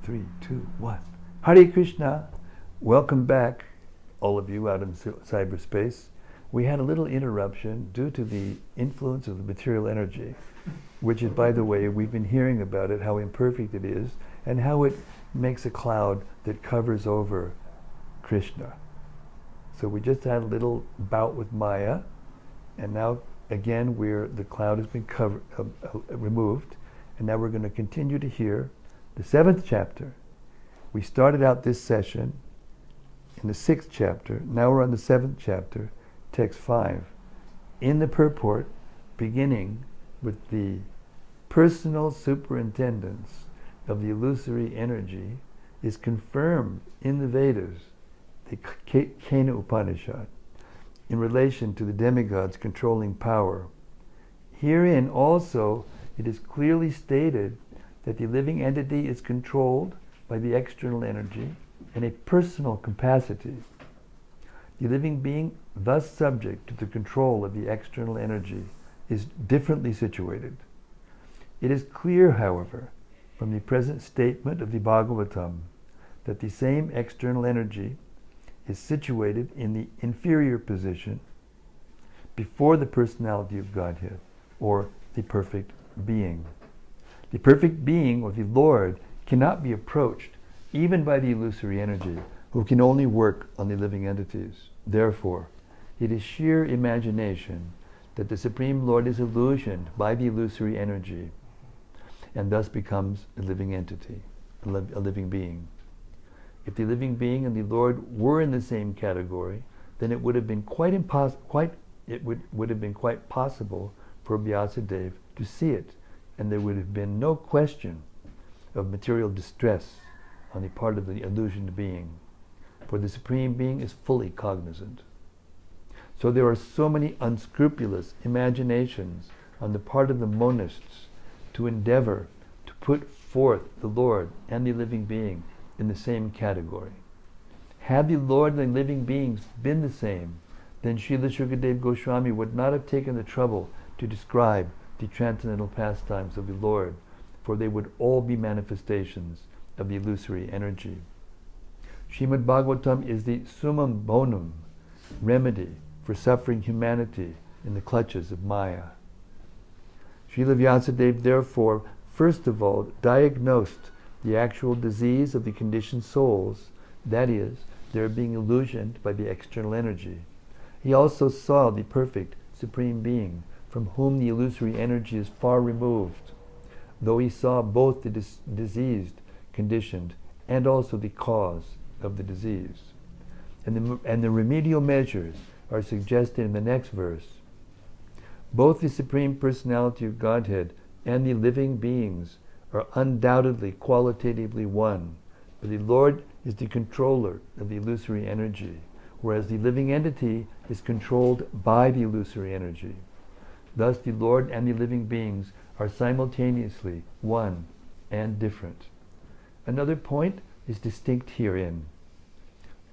3, 2, 1. Hare Krishna. Welcome back, all of you out in cyberspace. We had a little interruption due to the influence of the material energy, which is, by the way, we've been hearing about it, how imperfect it is, and how it makes a cloud that covers over Krishna. So we just had a little bout with Maya, and now again the cloud has been removed, and now we're going to continue to hear the 7th chapter. We started out this session in the 6th chapter. Now we're on the 7th chapter, text 5. In the purport, beginning with the personal superintendence of the illusory energy, is confirmed in the Vedas, the Kena Upanishad, in relation to the demigod's controlling power. Herein also it is clearly stated that the living entity is controlled by the external energy in a personal capacity. The living being, thus subject to the control of the external energy, is differently situated. It is clear, however, from the present statement of the Bhagavatam, that the same external energy is situated in the inferior position before the personality of Godhead, or the perfect being. The perfect being, or the Lord, cannot be approached even by the illusory energy, who can only work on the living entities. Therefore, it is sheer imagination that the Supreme Lord is illusioned by the illusory energy, and thus becomes a living entity, a living being. If the living being and the Lord were in the same category, then it would have been quite possible for Vyasadeva to see it, and there would have been no question of material distress on the part of the illusioned being, for the Supreme Being is fully cognizant. So there are so many unscrupulous imaginations on the part of the monists to endeavor to put forth the Lord and the living being in the same category. Had the Lord and the living beings been the same, then Srila Shukadev Goswami would not have taken the trouble to describe the transcendental pastimes of the Lord, for they would all be manifestations of the illusory energy. Srimad-Bhagavatam is the summum bonum remedy for suffering humanity in the clutches of Maya. Srila Vyasadeva therefore first of all diagnosed the actual disease of the conditioned souls, that is, their being illusioned by the external energy. He also saw the perfect Supreme Being, from whom the illusory energy is far removed, though he saw both the diseased, conditioned, and also the cause of the disease. And the remedial measures are suggested in the next verse. Both the Supreme Personality of Godhead and the living beings are undoubtedly qualitatively one, but the Lord is the controller of the illusory energy, whereas the living entity is controlled by the illusory energy. Thus the Lord and the living beings are simultaneously one and different. Another point is distinct herein.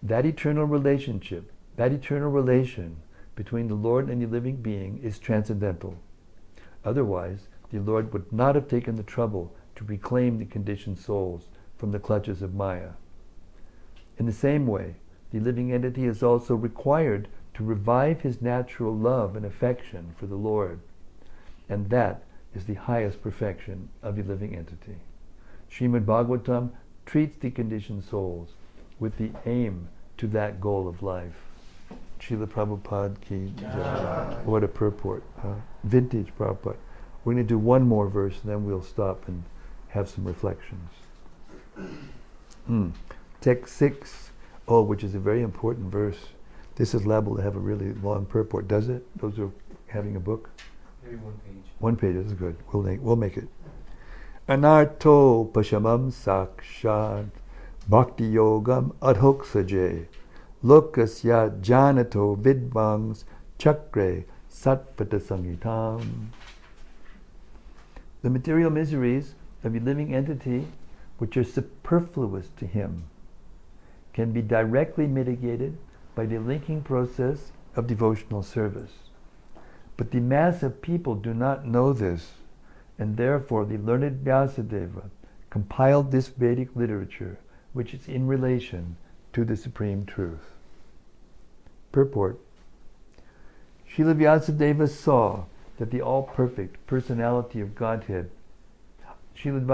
That eternal relationship, that eternal relation between the Lord and the living being is transcendental. Otherwise, the Lord would not have taken the trouble to reclaim the conditioned souls from the clutches of Maya. In the same way, the living entity is also required to revive his natural love and affection for the Lord, and that is the highest perfection of the living entity. Srimad-Bhagavatam treats the conditioned souls with the aim to that goal of life. Srila Prabhupada ki jai. What a purport. Vintage Prabhupada. We're going to do one more verse and then we'll stop and have some reflections. Text 6, which is a very important verse. This is liable to have a really long purport, does it? Those who are having a book? Maybe one page. One page, this is good. We'll make it. Anarto pashamam sakshat bhakti yogam adhoksaje lokasya janato vidvangs chakre satvata sangitam. The material miseries of a living entity, which are superfluous to him, can be directly mitigated by the linking process of devotional service. But the mass of people do not know this, and therefore the learned Vyasadeva compiled this Vedic literature, which is in relation to the Supreme Truth. Purport. Srila Vyasadeva saw that the all-perfect personality of Godhead, Srila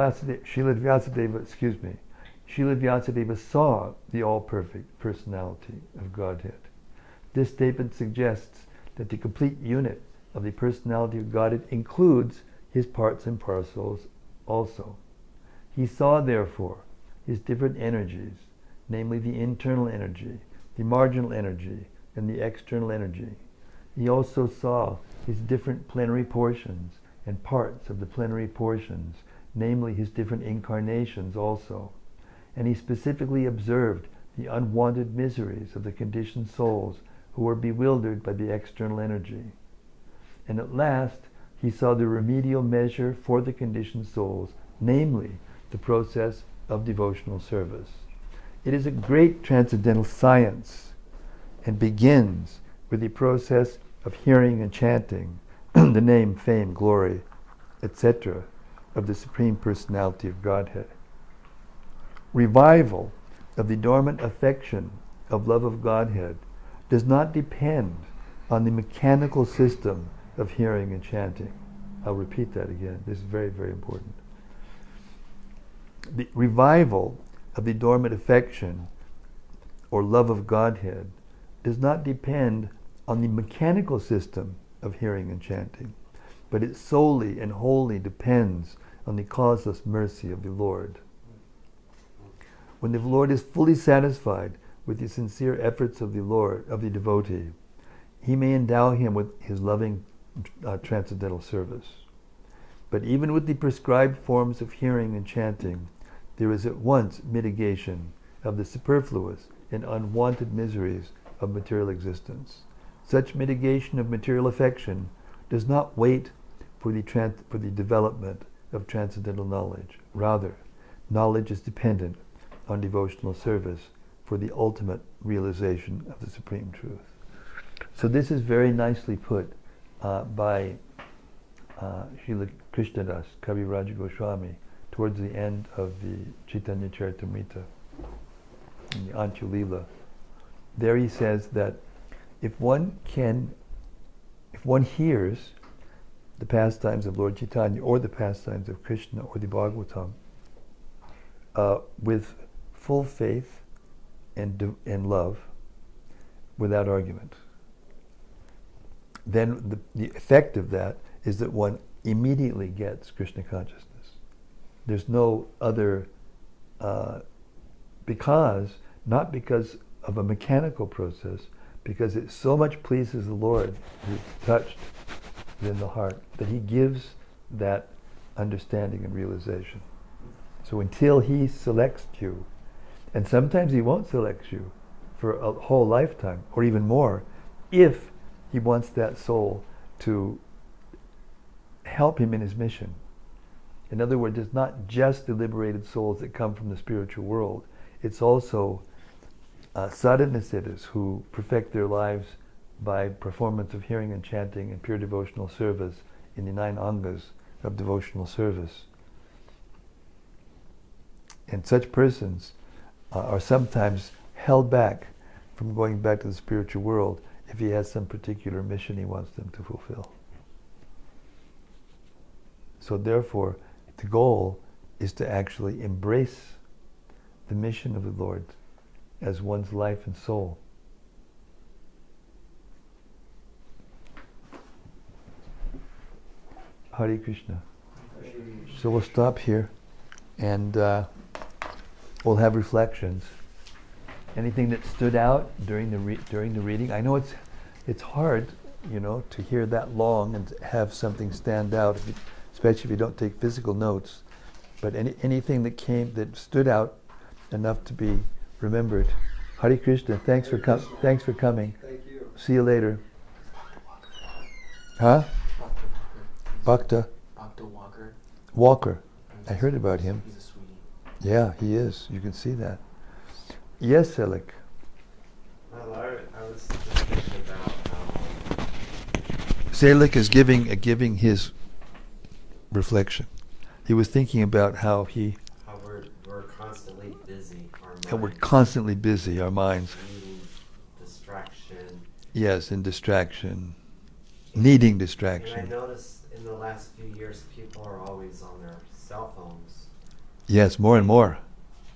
Vyasadeva saw the all-perfect personality of Godhead. This statement suggests that the complete unit of the personality of Godhead includes his parts and parcels also. He saw, therefore, his different energies, namely the internal energy, the marginal energy, and the external energy. He also saw his different plenary portions and parts of the plenary portions, namely his different incarnations also. And he specifically observed the unwanted miseries of the conditioned souls who were bewildered by the external energy. And at last, he saw the remedial measure for the conditioned souls, namely the process of devotional service. It is a great transcendental science and begins with the process of hearing and chanting the name, fame, glory, etc. of the Supreme Personality of Godhead. Revival of the dormant affection of love of Godhead does not depend on the mechanical system of hearing and chanting. I'll repeat that again. This is very, very important. The revival of the dormant affection or love of Godhead does not depend on the mechanical system of hearing and chanting, but it solely and wholly depends on the causeless mercy of the Lord. When the Lord is fully satisfied with the sincere efforts of the Lord, of the devotee, he may endow him with his loving transcendental service. But even with the prescribed forms of hearing and chanting, there is at once mitigation of the superfluous and unwanted miseries of material existence. Such mitigation of material affection does not wait for the development of transcendental knowledge. Rather, knowledge is dependent on devotional service for the ultimate realization of the Supreme Truth. So this is very nicely put by Srila Krishnadas, Kaviraj Goswami, towards the end of the Chaitanya Charitamrita, in the Antya-lila. There he says that if one hears the pastimes of Lord Chaitanya or the pastimes of Krishna or the Bhagavatam with full faith and love, without argument, then the effect of that is that one immediately gets Krishna consciousness. There's no other, not because of a mechanical process, because it so much pleases the Lord, who's touched within the heart, that he gives that understanding and realization. So until he selects you, and sometimes he won't select you for a whole lifetime, or even more, if he wants that soul to help him in his mission. In other words, it's not just the liberated souls that come from the spiritual world, it's also sadhanasiddhas who perfect their lives by performance of hearing and chanting and pure devotional service in the 9 angas of devotional service. And such persons are sometimes held back from going back to the spiritual world if he has some particular mission he wants them to fulfill. So therefore, the goal is to actually embrace the mission of the Lord as one's life and soul. Hare Krishna. So we'll stop here and we'll have reflections. Anything that stood out during the reading? I know it's hard, to hear that long and have something stand out, especially if you don't take physical notes. But anything that stood out enough to be remembered. Hare Krishna. Thanks for coming. Thank you. See you later. Huh? Bhakta Walker. Walker. I heard about him. He's a sweetie. Yeah, he is. You can see that. Yes, Selik. Well, I was thinking about how Selik is giving his reflection. He was thinking about how he busy, our minds. And we're constantly busy, our minds. Needing distraction. Yes, in distraction. Needing distraction. And I noticed in the last few years, people are always on their cell phones. Yes, more and more.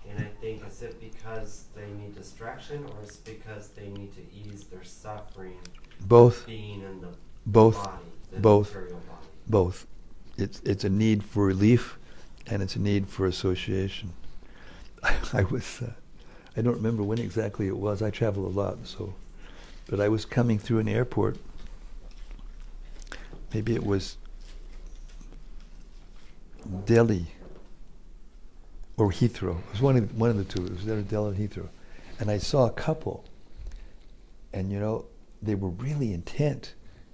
And I think, is it because they need distraction, or is it because they need to ease their suffering? Both. Being in the Both. body, the Both. material body. Both. It's a need for relief, and it's a need for association. I was, I don't remember when exactly it was. I travel a lot, but I was coming through an airport. Maybe it was Delhi or Heathrow. It was one of the two. It was either Delhi or Heathrow, and I saw a couple, and they were really intent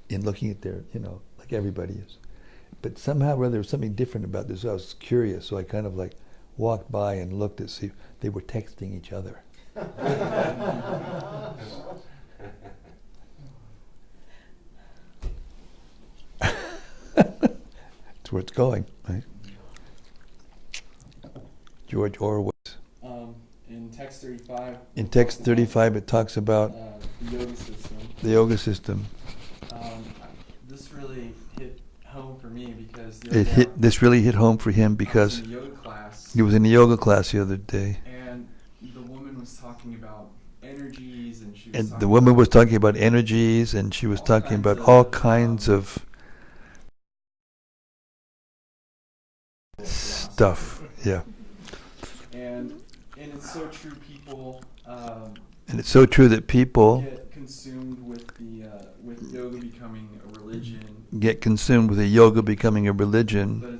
in looking at their, like everybody is. But somehow or other, there was something different about this. I was curious, so I kind of walked by and looked to see if they were texting each other. That's where it's going, right? George Orwell. In text 35. In text 35, it talks about the yoga system. The yoga system. This really hit home for me because This really hit home for him because I was in a yoga class. He was in a yoga class the other day. And the woman was talking about energies, and she was And the woman was talking about energies, and she was talking about all kinds of stuff. Yeah. And it's so true. People. And it's so true that people get consumed with with yoga becoming a religion. Get consumed with the yoga becoming a religion. But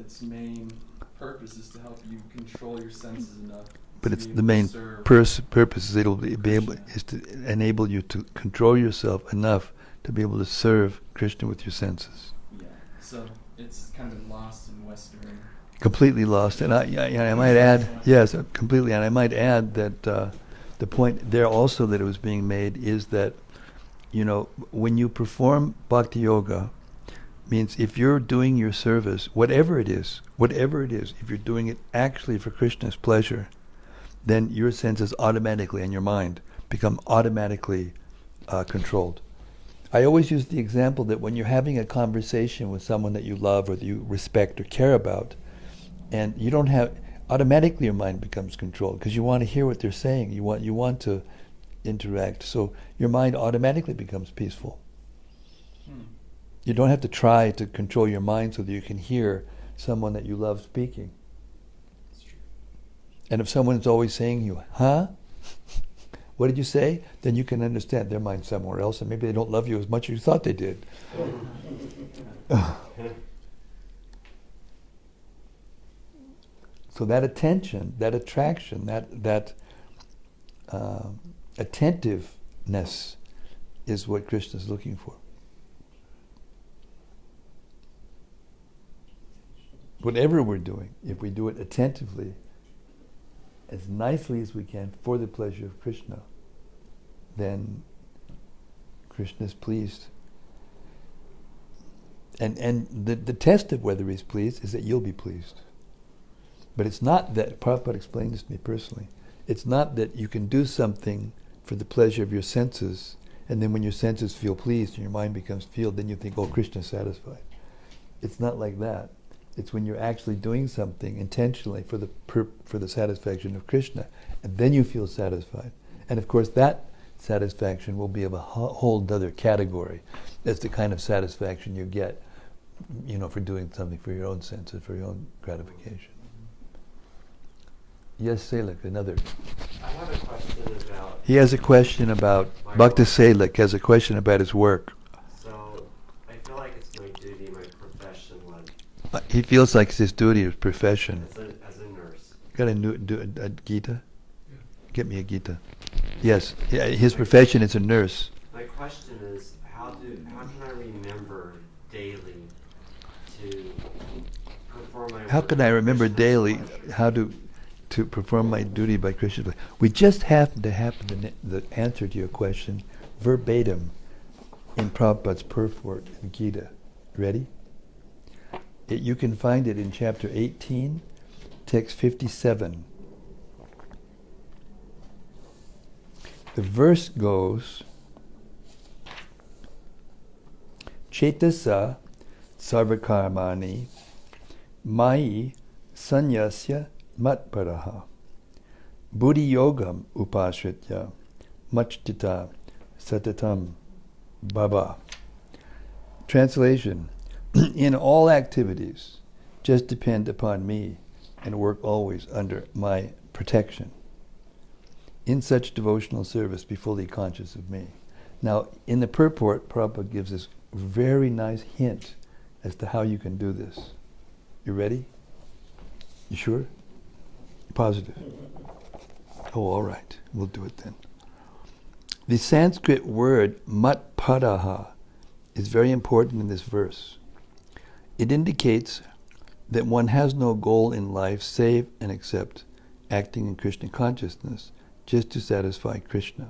its main purpose is to help you control your senses enough. But it's the main purpose is is to enable you to control yourself enough to be able to serve Krishna with your senses. Yeah. So it's kind of lost in Western. Completely lost, and I might add, yes, completely, and I might add that the point there also that it was being made is that, when you perform bhakti yoga, means if you're doing your service, whatever it is, if you're doing it actually for Krishna's pleasure, then your senses automatically and your mind become automatically controlled. I always use the example that when you're having a conversation with someone that you love or that you respect or care about, and you don't have, automatically your mind becomes controlled because you want to hear what they're saying. You want to interact. So your mind automatically becomes peaceful. You don't have to try to control your mind so that you can hear someone that you love speaking. That's true. And if someone's always saying to you, huh? What did you say? Then you can understand their mind's somewhere else, and maybe they don't love you as much as you thought they did. So that attention, that attraction, that attentiveness is what Krishna is looking for. Whatever we're doing, if we do it attentively, as nicely as we can for the pleasure of Krishna, then Krishna is pleased. And the test of whether he's pleased is that you'll be pleased. But it's not that, Prabhupada explained this to me personally, it's not that you can do something for the pleasure of your senses, and then when your senses feel pleased and your mind becomes filled, then you think, oh, Krishna's satisfied. It's not like that. It's when you're actually doing something intentionally for the satisfaction of Krishna, and then you feel satisfied. And of course that satisfaction will be of a whole other category. That's the kind of satisfaction you get, for doing something for your own senses, for your own gratification. Yes, Selak, another. I have a question about... He has a question about, Bhakta Selak has a question about his work. So, I feel like it's my duty, my profession, he feels like it's his duty, his profession. as a nurse. Got a Gita? Yeah. Get me a Gita. Yes, his profession is a nurse. My question is, how can I remember daily to perform my How work can I remember Krishna's daily pleasure? how to perform my duty by Krishna's pleasure? We just happen to have the answer to your question verbatim in Prabhupada's purport in Gita. Ready? You can find it in chapter 18, text 57. The verse goes, Cetasa sarvakarmani mai sanyasya matparaha buddhi yogam upashritya machtita satatam bhava. Translation: in all activities, just depend upon me and work always under my protection. In such devotional service, be fully conscious of me. Now, in the purport, Prabhupada gives us a very nice hint as to how you can do this. You ready? You sure? Positive? Oh, all right. We'll do it then. The Sanskrit word matpadaha is very important in this verse. It indicates that one has no goal in life save and except acting in Krishna consciousness just to satisfy Krishna.